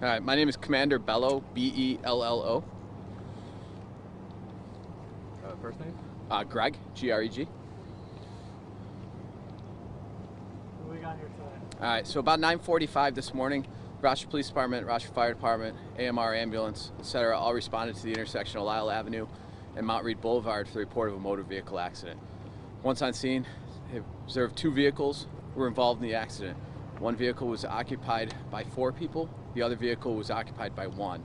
All right, my name is Commander Bello, B-E-L-L-O. First name? Greg, G-R-E-G. What do we got here today? All right, so about 9:45 this morning, Rochester Police Department, Rochester Fire Department, AMR ambulance, etc., all responded to the intersection of Lyle Avenue and Mount Reed Boulevard for the report of a motor vehicle accident. Once on scene, they observed two vehicles were involved in the accident. One vehicle was occupied by 4 people. The other vehicle was occupied by 1.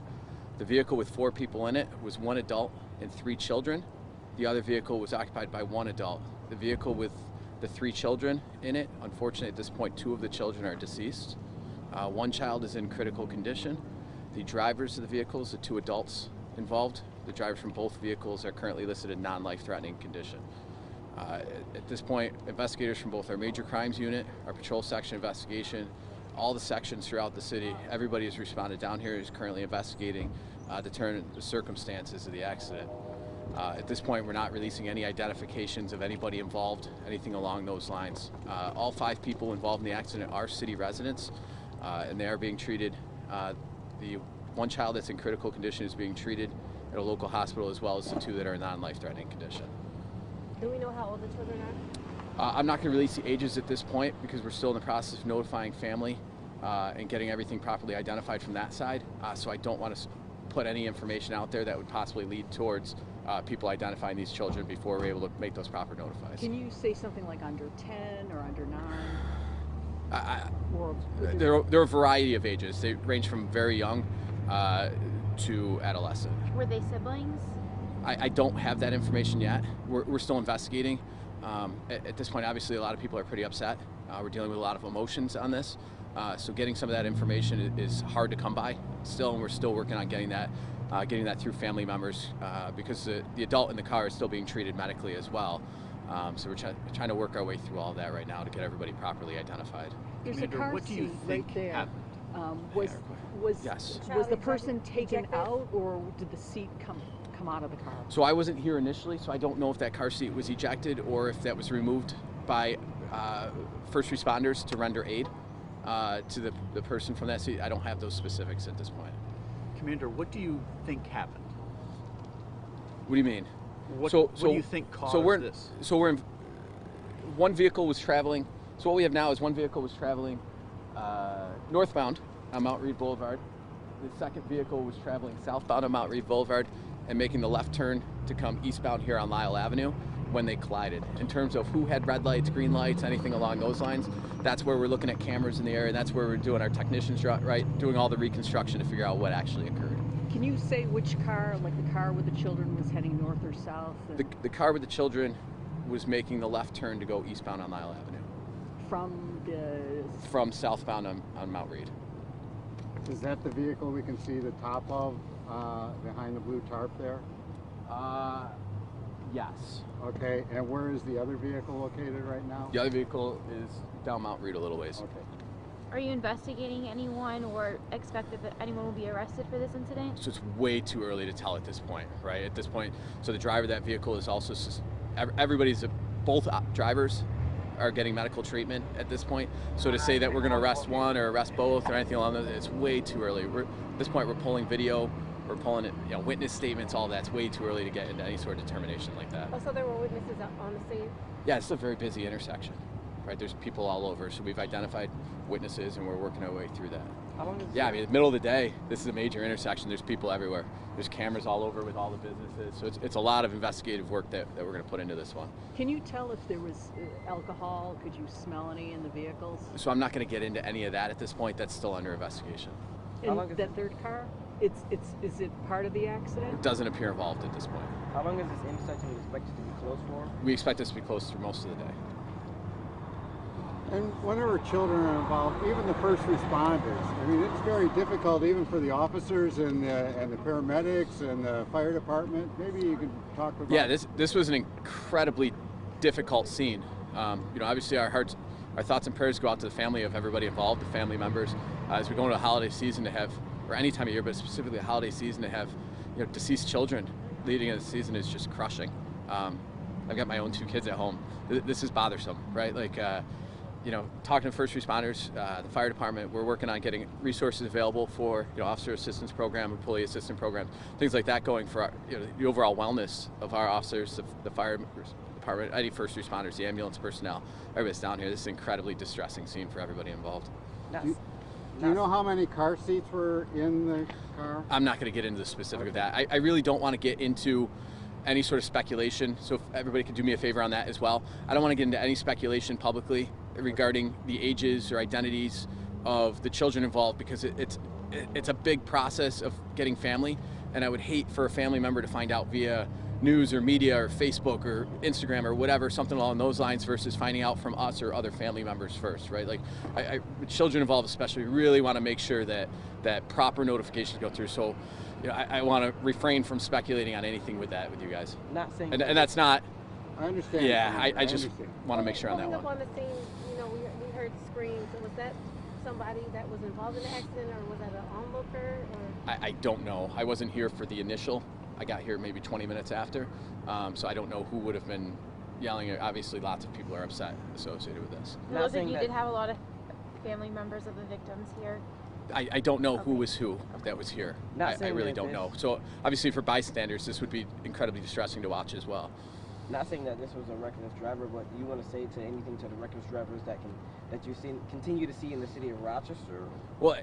The vehicle with 4 people in it was 1 adult and 3 children. The other vehicle was occupied by 1 adult. The vehicle with the 3 children in it, unfortunately at this point 2 of the children are deceased. 1 child is in critical condition. The drivers of the vehicles, the 2 adults involved, the drivers from both vehicles are currently listed in non-life-threatening condition. At this point, investigators from both our major crimes unit, our patrol section investigation, all the sections throughout the city, everybody has responded down here, is currently investigating the circumstances of the accident. At this point, we're not releasing any identifications of anybody involved, anything along those lines. All 5 people involved in the accident are city residents, and they are being treated. The 1 child that's in critical condition is being treated at a local hospital, as well as the 2 that are in non-life-threatening condition. Do we know how old the children are? I'm not going to release the ages at this point because we're still in the process of notifying family and getting everything properly identified from that side. So I don't want to put any information out there that would possibly lead towards people identifying these children before we're able to make those proper notifies. Can you say something like under 10 or under 9? There are a variety of ages. They range from very young to adolescent. Were they siblings? I don't have that information yet. We're still investigating. At this point, obviously, a lot of people are pretty upset. We're dealing with a lot of emotions on this. So getting some of that information is hard to come by still, and we're still working on getting that through family members because the adult in the car is still being treated medically as well. So we're trying to work our way through all of that right now to get everybody properly identified. There's a car what do you seat think right there. happened? Yes. Was the person taken out, or did the seat come out of the car? So I wasn't here initially, so I don't know if that car seat was ejected or if that was removed by first responders to render aid to the person from that seat. I don't have those specifics at this point. Commander, what do you think happened? What do you mean? What do you think caused this? So we're in, one vehicle was traveling. So what we have now is one vehicle was traveling northbound on Mount Reed Boulevard. The second vehicle was traveling southbound on Mount Reed Boulevard and making the left turn to come eastbound here on Lyle Avenue when they collided. In terms of who had red lights, green lights, anything along those lines, that's where we're looking at cameras in the area. That's where we're doing our technicians, right, doing all the reconstruction to figure out what actually occurred. Can you say which car, like the car with the children, was heading north or south? The car with the children was making the left turn to go eastbound on Lyle Avenue. From southbound on Mount Reed. Is that the vehicle we can see the top of behind the blue tarp there? Yes. Okay, and where is the other vehicle located right now? The other vehicle is down Mount Reed a little ways. Okay. Are you investigating anyone or expect that anyone will be arrested for this incident? So it's way too early to tell at this point, right? At this point, so the driver of that vehicle is also, both drivers are getting medical treatment at this point. So to say that we're going to arrest one or arrest both or anything along those, it's way too early. At this point, we're pulling video, we're pulling it, witness statements, all that's way too early to get into any sort of determination like that. Oh, so there were witnesses on the scene? Yeah, it's a very busy intersection, right? There's people all over, so we've identified witnesses and we're working our way through that. How long is I mean, in the middle of the day, this is a major intersection. There's people everywhere. There's cameras all over with all the businesses. So it's a lot of investigative work that we're going to put into this one. Can you tell if there was alcohol? Could you smell any in the vehicles? So I'm not going to get into any of that at this point. That's still under investigation. And that third car? Is it part of the accident? It doesn't appear involved at this point. How long is this intersection expected to be closed for? We expect this to be closed through most of the day. And whenever children are involved, even the first responders, I mean, it's very difficult even for the officers and the paramedics and the fire department. Maybe you could talk about... Yeah, this was an incredibly difficult scene. Obviously our thoughts and prayers go out to the family of everybody involved, the family members. As we go into a holiday season to have, or any time of year, but specifically a holiday season to have, deceased children leading into the season is just crushing. I've got my own 2 kids at home. This is bothersome, right? Like, talking to first responders, the fire department, we're working on getting resources available for, officer assistance program, employee assistance program, things like that going for our, the overall wellness of our officers, the fire department, any first responders, the ambulance personnel, everybody's down here. This is an incredibly distressing scene for everybody involved. Do you know how many car seats were in the car? I'm not going to get into the specific of that. I really don't want to get into any sort of speculation, so if everybody could do me a favor on that as well. I don't want to get into any speculation publicly regarding the ages or identities of the children involved, because it's a big process of getting family, and I would hate for a family member to find out via news or media or Facebook or Instagram or whatever, something along those lines, versus finding out from us or other family members first, right? Like, with children involved especially, really want to make sure that proper notifications go through. So, I want to refrain from speculating on anything with you guys. Not saying, and that's not. I understand. Yeah, I just want to make sure on that Pulling one. up on the scene, we heard screams. So was that somebody that was involved in the accident, or was that an onlooker? Or? I don't know. I wasn't here for the initial. I got here maybe 20 minutes after, so I don't know who would have been yelling. Obviously, lots of people are upset associated with this. It looks like you did have a lot of family members of the victims here. I don't know who was who that was here. I really don't know. So obviously for bystanders, this would be incredibly distressing to watch as well. Not saying that this was a reckless driver, but do you want to say to anything to the reckless drivers that you continue to see in the city of Rochester? Well,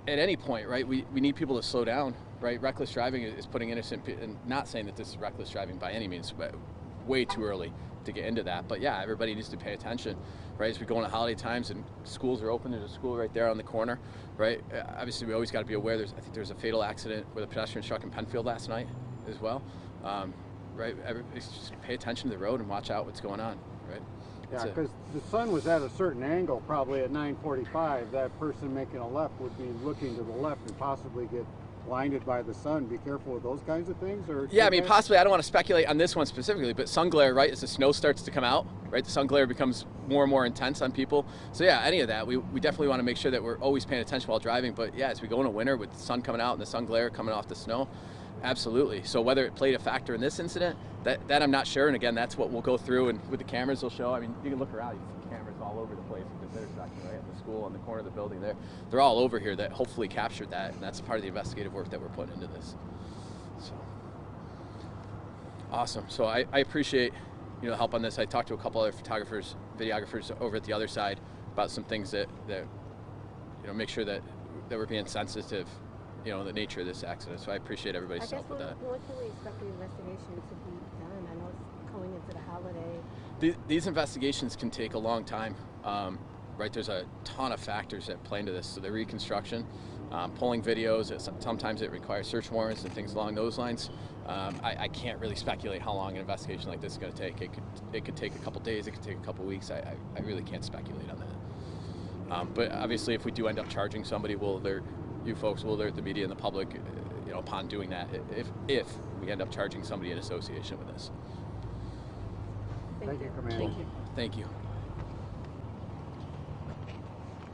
at any point, right, we need people to slow down, right? Reckless driving is putting innocent people, and not saying that this is reckless driving by any means, but way too early to get into that. But yeah, everybody needs to pay attention, right? As we go into holiday times and schools are open, there's a school right there on the corner, right? Obviously, we always got to be aware. I think there was a fatal accident with a pedestrian struck in Penfield last night as well. Right? Everybody just pay attention to the road and watch out what's going on, right? Yeah, because the sun was at a certain angle, probably at 9:45. That person making a left would be looking to the left and possibly get blinded by the sun. Be careful with those kinds of things, or yeah, I mean, possibly. I don't want to speculate on this one specifically, but sun glare, right? As the snow starts to come out, right? The sun glare becomes more and more intense on people. So yeah, any of that, we definitely want to make sure that we're always paying attention while driving. But yeah, as we go into winter with the sun coming out and the sun glare coming off the snow, absolutely. So whether it played a factor in this incident, that I'm not sure. And again, that's what we'll go through, and with the cameras they'll show. I mean, you can look around, you see cameras all over the place at this intersection, right? At the school, on the corner of the building there. They're all over here that hopefully captured that, and that's part of the investigative work that we're putting into this. So awesome. So I appreciate help on this. I talked to a couple other photographers, videographers over at the other side about some things that make sure that we're being sensitive, the nature of this accident. So I appreciate everybody's help with that. What can we expect the investigation to be done? I know it's going into the holiday. These investigations can take a long time, right? There's a ton of factors that play into this. So the reconstruction, pulling videos, sometimes it requires search warrants and things along those lines. I can't really speculate how long an investigation like this is going to take. It could take a couple days, it could take a couple weeks. I really can't speculate on that. But obviously, if we do end up charging somebody, we'll alert you folks, will alert the media and the public, upon doing that, if we end up charging somebody in association with this. Thank you, Commander. Thank you.